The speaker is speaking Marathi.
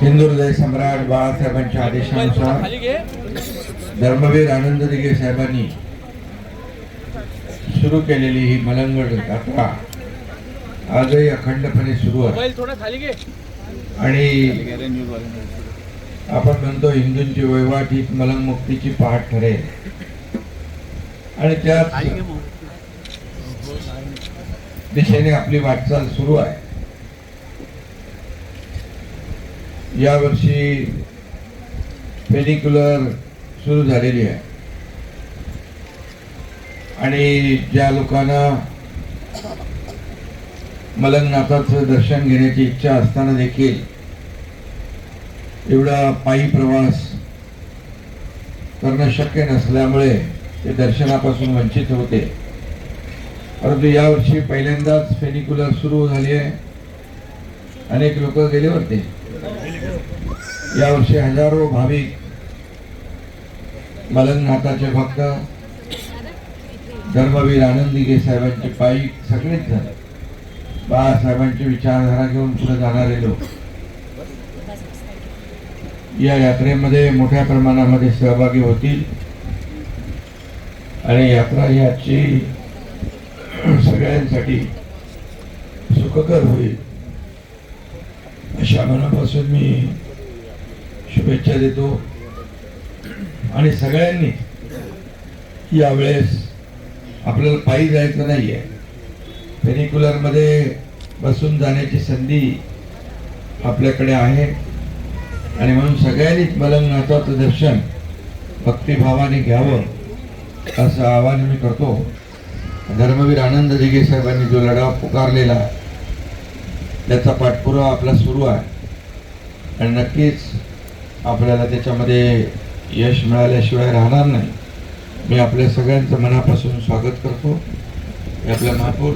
हिंदू हृदय सम्राट बाळासाहेबांच्या आदेशानुसार धर्मवीर आनंद दिघे साहेबांनी सुरू केलेली ही मलंगड यात्रा आजही अखंडपणे सुरू आहे। आणि आपण म्हणतो हिंदूंची वैवाट ही मलंग मुक्तीची पहाट ठरेल आणि त्या दिशेने आपली वाटचाल सुरू आहे। या वर्षी फेनिक्युलर सुरू झालेली आहे आणि ज्या लोकांना मलंगनाथाचं दर्शन घेण्याची इच्छा असताना देखील एवढा पायी प्रवास करणं शक्य नसल्यामुळे ते दर्शनापासून वंचित होते। परंतु यावर्षी पहिल्यांदाच फेनिक्युलर सुरू झाली आहे। अनेक लोक गेले होते। यावर्षी हजारो भाविक मलंगनाथाचे भक्त धर्मवीर आनंद दिघे साहेबांचे पायी सगळेच झाले। बाळासाहेबांची विचारधारा घेऊन पुढे जाणारे लोक या यात्रेमध्ये मोठ्या प्रमाणामध्ये सहभागी होतील आणि यात्रा ही आजची सगळ्यांसाठी सुखकर होईल अशा मनापासून मी शुभेच्छा देतो। आणि सगळ्यांनी यावेळेस आपल्याला पायी जायचं नाहीये, फेनिक्युलर मध्ये बसून जाण्याची संधी आपल्याकडे आहे आणि म्हणून सगळ्यांनीच मलंगनाथाचं दर्शन भक्तिभावाने घ्यावं असं आवाहन मी करतो। धर्मवीर आनंद दिघे साहेबांनी जो लढा पुकारलेला त्याचा पाठपुरावा आपला सुरू आहे आणि नक्कीच आपल्याला त्याच्यामध्ये यश मिळाल्याशिवाय राहणार नाही। मी आपल्या सगळ्यांचं मनापासून स्वागत करतो। आपल्या महापौर